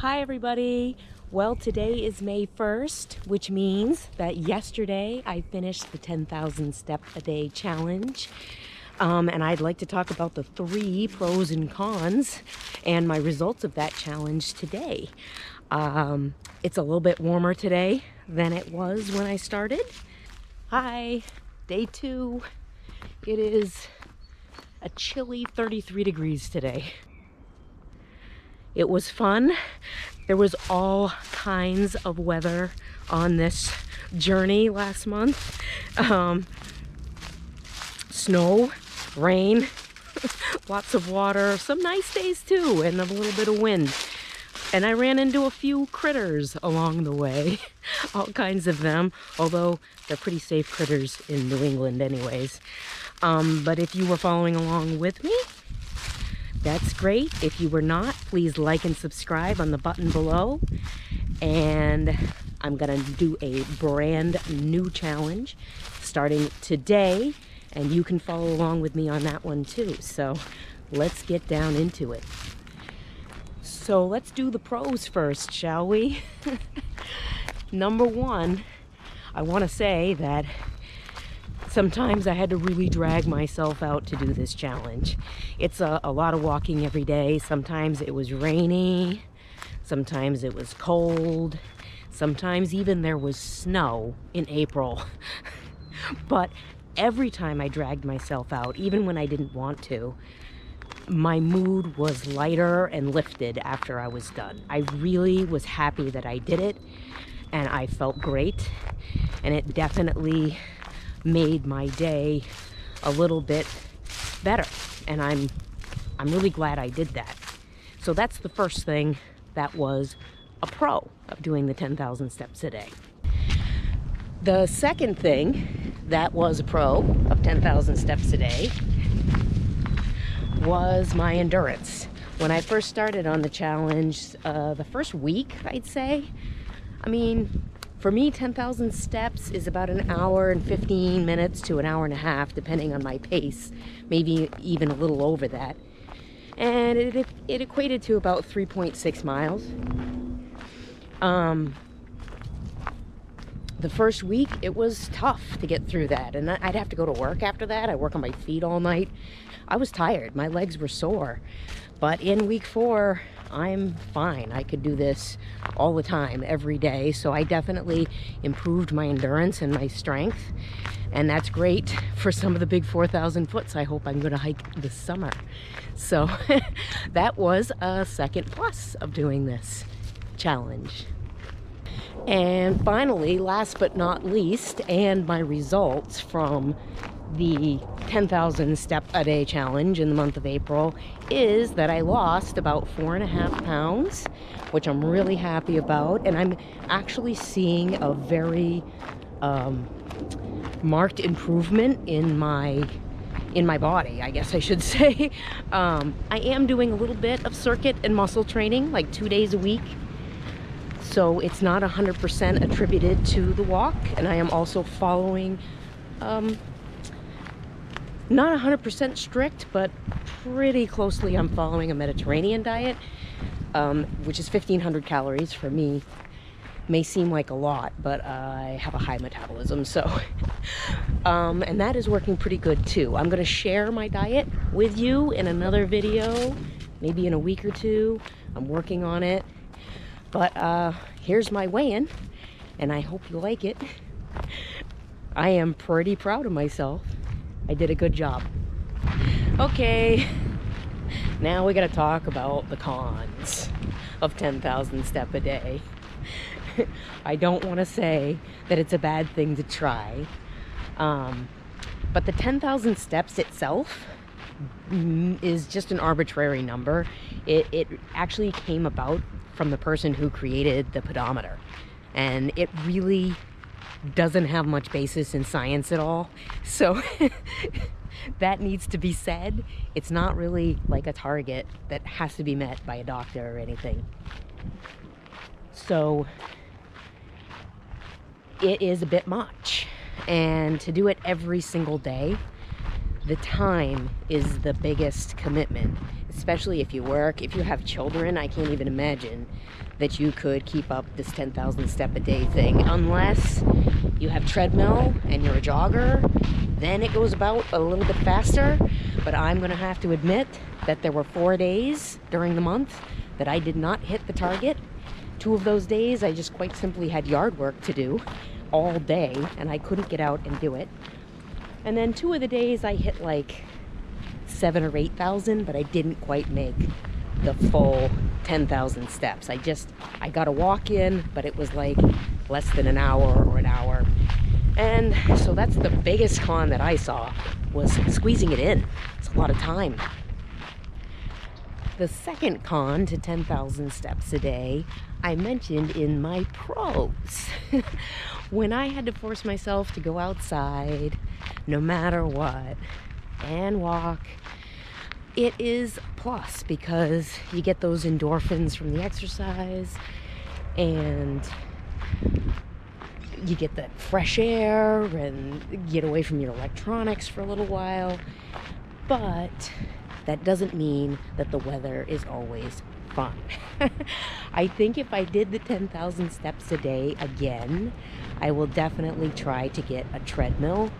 Hi everybody. Well, today is May 1st, which means that yesterday I finished the 10,000 step a day challenge. And I'd like to talk about the 3 pros and cons and my results of that challenge today. It's a little bit warmer today than it was when I started. Hi, day 2. It is a chilly 33 degrees today. It was fun. There was all kinds of weather on this journey last month. Snow, rain, lots of water, some nice days too, and a little bit of wind. And I ran into a few critters along the way, all kinds of them, although they're pretty safe critters in New England anyways. But if you were following along with me, that's great. If you were not, please like and subscribe on the button below. And I'm gonna do a brand new challenge starting today, and you can follow along with me on that one too. So let's get down into it. So let's do the pros first, shall we? Number 1, I want to say that sometimes I had to really drag myself out to do this challenge. It's a lot of walking every day. Sometimes it was rainy, sometimes it was cold, sometimes even there was snow in April. But every time I dragged myself out, even when I didn't want to, my mood was lighter and lifted after I was done. I really was happy that I did it, and I felt great, and it definitely made my day a little bit better, and I'm really glad I did that. So that's the first thing that was a pro of doing the 10,000 steps a day. The second thing that was a pro of 10,000 steps a day was my endurance. When I first started on the challenge, the first week, I'd say, for me, 10,000 steps is about an hour and 15 minutes to an hour and a half, depending on my pace, maybe even a little over that. And it equated to about 3.6 miles. The first week, it was tough to get through that, and I'd have to go to work after that. I work on my feet all night. I was tired. My legs were sore. But in week 4, I'm fine. I could do this all the time, every day. So I definitely improved my endurance and my strength. And that's great for some of the big 4,000 foots I hope I'm going to hike this summer. So that was a second plus of doing this challenge. And finally, last but not least, and my results from the 10,000 step a day challenge in the month of April is that I lost about 4.5 pounds, which I'm really happy about. And I'm actually seeing a very marked improvement in my body, I guess I should say. I am doing a little bit of circuit and muscle training, like 2 days a week. So it's not 100% attributed to the walk. And I am also following, not 100% strict, but pretty closely I'm following a Mediterranean diet, which is 1,500 calories for me. May seem like a lot, but I have a high metabolism, so and that is working pretty good too. I'm going to share my diet with you in another video, maybe in a week or 2. I'm working on it, but here's my weigh-in, and I hope you like it. I am pretty proud of myself. I did a good job. Okay, now we gotta talk about the cons of 10,000 step a day. I don't want to say that it's a bad thing to try, but the 10,000 steps itself is just an arbitrary number. It actually came about from the person who created the pedometer, and it really doesn't have much basis in science at all. So that needs to be said. It's not really like a target that has to be met by a doctor or anything. So it is a bit much, and to do it every single day, the time is the biggest commitment, especially if you work, if you have children. I can't even imagine that you could keep up this 10,000 step a day thing unless you have treadmill and you're a jogger. Then it goes about a little bit faster. But I'm gonna have to admit that there were 4 days during the month that I did not hit the target. 2 of those days I just quite simply had yard work to do all day and I couldn't get out and do it. And then 2 of the days I hit like 7 or 8,000, but I didn't quite make the full 10,000 steps. I got a walk in, but it was like less than an hour or an hour. And so that's the biggest con that I saw, was squeezing it in. It's a lot of time. The second con to 10,000 steps a day, I mentioned in my pros. When I had to force myself to go outside, no matter what, and walk, it is a plus because you get those endorphins from the exercise and you get that fresh air and get away from your electronics for a little while. But that doesn't mean that the weather is always fun. I think if I did the 10,000 steps a day again, I will definitely try to get a treadmill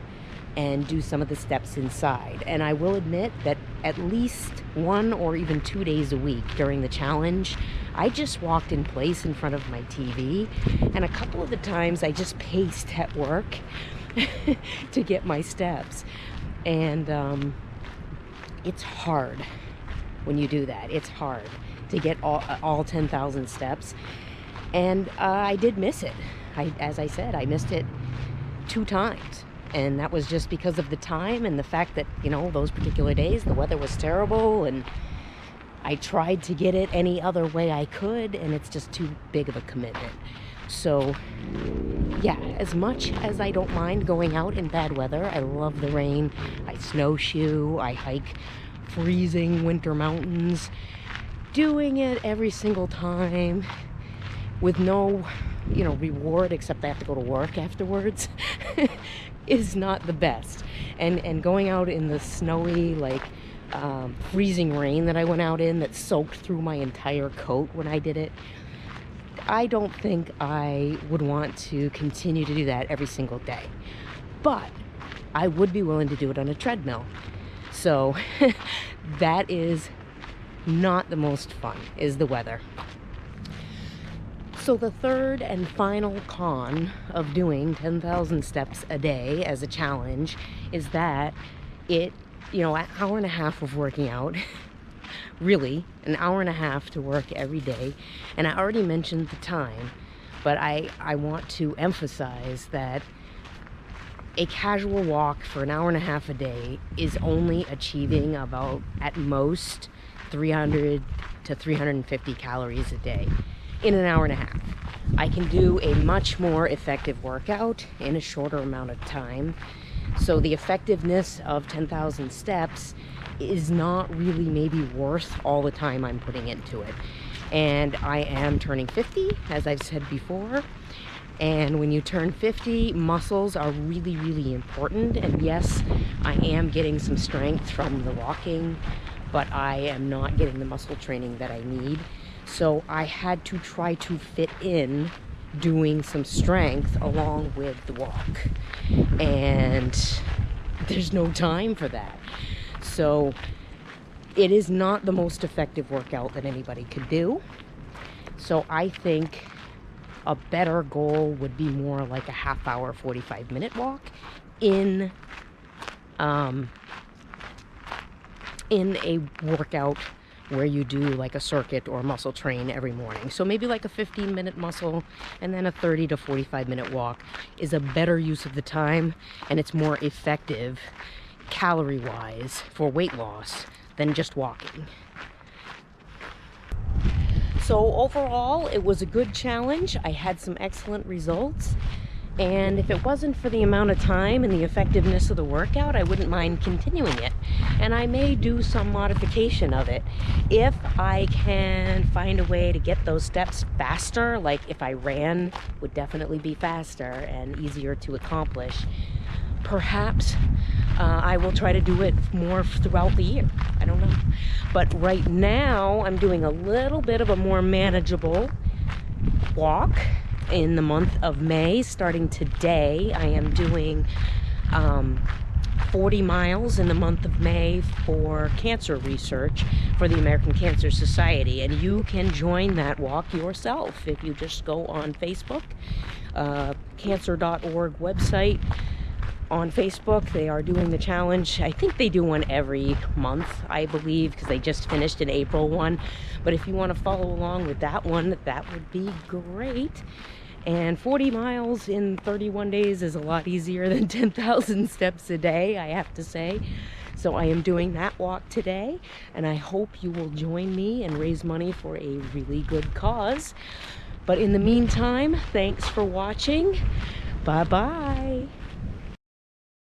and do some of the steps inside. And I will admit that at least 1 or even 2 days a week during the challenge, I just walked in place in front of my TV, and a couple of the times I just paced at work to get my steps. And it's hard when you do that. It's hard to get all 10,000 steps. And I did miss it. As I said, I missed it 2 times. And that was just because of the time and the fact that, you know, those particular days, the weather was terrible and I tried to get it any other way I could, and it's just too big of a commitment. So, yeah, as much as I don't mind going out in bad weather, I love the rain, I snowshoe, I hike freezing winter mountains, doing it every single time with no, you know, reward except I have to go to work afterwards is not the best. And going out in the snowy, like freezing rain that I went out in that soaked through my entire coat when I did it, I don't think I would want to continue to do that every single day. But I would be willing to do it on a treadmill. So that is not the most fun, is the weather. So the third and final con of doing 10,000 steps a day as a challenge is that it, you know, an hour and a half of working out, really, an hour and a half to work every day. And I already mentioned the time, but I want to emphasize that a casual walk for an hour and a half a day is only achieving about, at most, 300 to 350 calories a day in an hour and a half. I can do a much more effective workout in a shorter amount of time. So the effectiveness of 10,000 steps is not really maybe worth all the time I'm putting into it. And I am turning 50, as I've said before. And when you turn 50, muscles are really, really important. And yes, I am getting some strength from the walking, but I am not getting the muscle training that I need. So I had to try to fit in doing some strength along with the walk. And there's no time for that. So it is not the most effective workout that anybody could do. So I think a better goal would be more like a half hour, 45-minute walk in a workout where you do like a circuit or muscle train every morning. So maybe like a 15-minute muscle and then a 30 to 45-minute walk is a better use of the time, and it's more effective calorie-wise for weight loss than just walking. So overall, it was a good challenge. I had some excellent results. And if it wasn't for the amount of time and the effectiveness of the workout, I wouldn't mind continuing it. And I may do some modification of it. If I can find a way to get those steps faster, like if I ran, would definitely be faster and easier to accomplish. perhaps I will try to do it more throughout the year. I don't know. But right now, I'm doing a little bit of a more manageable walk in the month of May. Starting today, I am doing 40 miles in the month of May for cancer research for the American Cancer Society. And you can join that walk yourself if you just go on Facebook, cancer.org website. On Facebook, they are doing the challenge. I think they do one every month, I believe, because they just finished an April one. But if you want to follow along with that one, that would be great. And 40 miles in 31 days is a lot easier than 10,000 steps a day, I have to say. So I am doing that walk today, and I hope you will join me and raise money for a really good cause. But in the meantime, thanks for watching. Bye-bye.